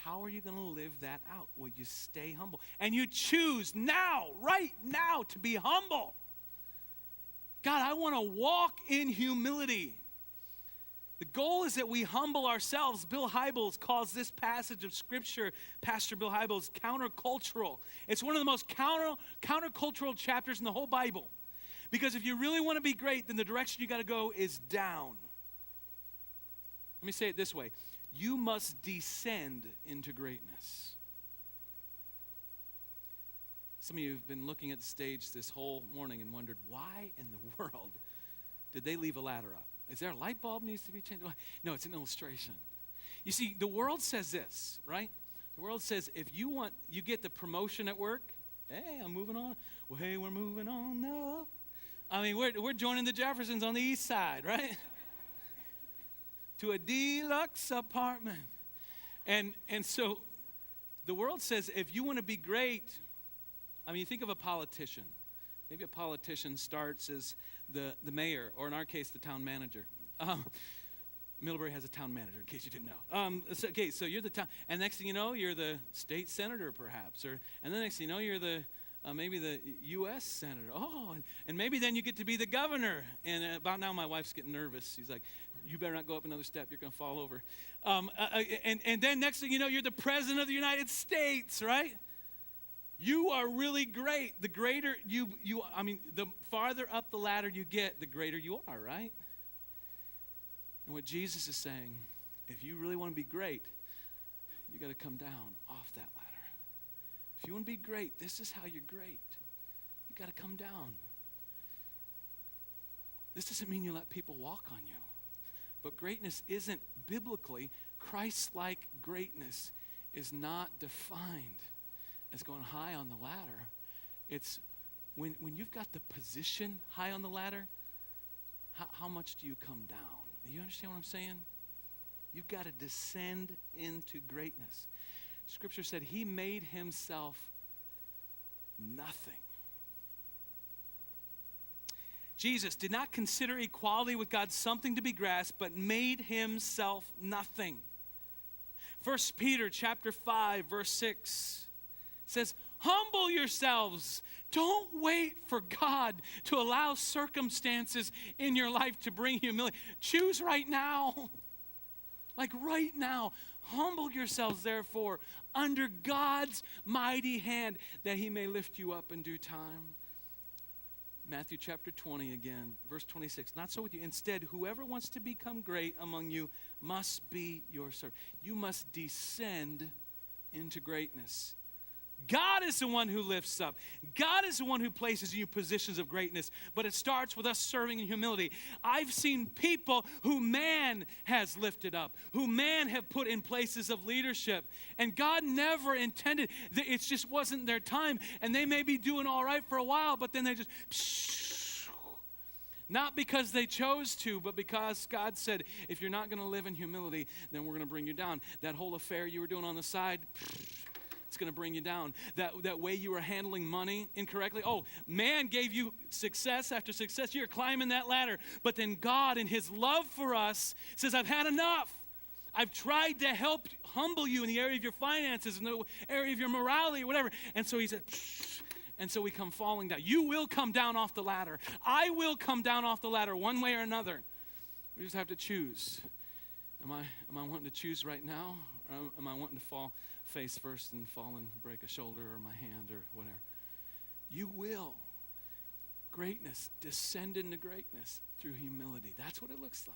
how are you going to live that out? Well, you stay humble. And you choose now, right now, to be humble. God, I want to walk in humility. The goal is that we humble ourselves. Bill Hybels calls this passage of Scripture, Pastor Bill Hybels, countercultural. It's one of the most countercultural chapters in the whole Bible. Because if you really want to be great, then the direction you got to go is down. Let me say it this way. You must descend into greatness. Some of you have been looking at the stage this whole morning and wondered, why in the world did they leave a ladder up? Is there a light bulb needs to be changed? No, it's an illustration. You see, the world says this, right? The world says if you get the promotion at work, hey, I'm moving on. Well, hey, we're moving on up. I mean, we're joining the Jeffersons on the east side, right? To a deluxe apartment. And so the world says if you want to be great, I mean, you think of a politician. Maybe a politician starts as the mayor, or in our case, the town manager. Middlebury has a town manager, in case you didn't know. So you're the town, and next thing you know, you're the state senator, perhaps, and the next thing you know, you're maybe the U.S. senator. Oh, and maybe then you get to be the governor. And about now, my wife's getting nervous. She's like, you better not go up another step. You're going to fall over. And then next thing you know, you're the president of the United States, right? You are really great. The greater the farther up the ladder you get, the greater you are, right? And what Jesus is saying, if you really want to be great, you got to come down off that ladder. If you want to be great, this is how you're great. You got to come down. This doesn't mean you let people walk on you. But greatness isn't biblically, Christ-like greatness is not defined as going high on the ladder. It's when you've got the position high on the ladder, how much do you come down? You understand what I'm saying? You've got to descend into greatness. Scripture said he made himself nothing. Jesus did not consider equality with God something to be grasped, but made himself nothing. 1 Peter chapter 5, verse 6 says, humble yourselves. Don't wait for God to allow circumstances in your life to bring humility. Choose right now. Like right now. Humble yourselves, therefore, under God's mighty hand, that he may lift you up in due time. Matthew chapter 20 again, verse 26. Not so with you. Instead, whoever wants to become great among you must be your servant. You must descend into greatness. God is the one who lifts up. God is the one who places you in positions of greatness. But it starts with us serving in humility. I've seen people who man has lifted up, who man have put in places of leadership. And God never intended, it just wasn't their time. And they may be doing all right for a while, but then they just, not because they chose to, but because God said, if you're not going to live in humility, then we're going to bring you down. That whole affair you were doing on the side, it's going to bring you down. That way you were handling money incorrectly. Oh, man gave you success after success. You're climbing that ladder. But then God, in his love for us, says, I've had enough. I've tried to help humble you in the area of your finances, in the area of your morality, whatever. And so he said, and so we come falling down. You will come down off the ladder. I will come down off the ladder one way or another. We just have to choose. Am I wanting to choose right now? Or am I wanting to fall face first and fall and break a shoulder or my hand or whatever? You will. Greatness, descend into greatness through humility. That's what it looks like.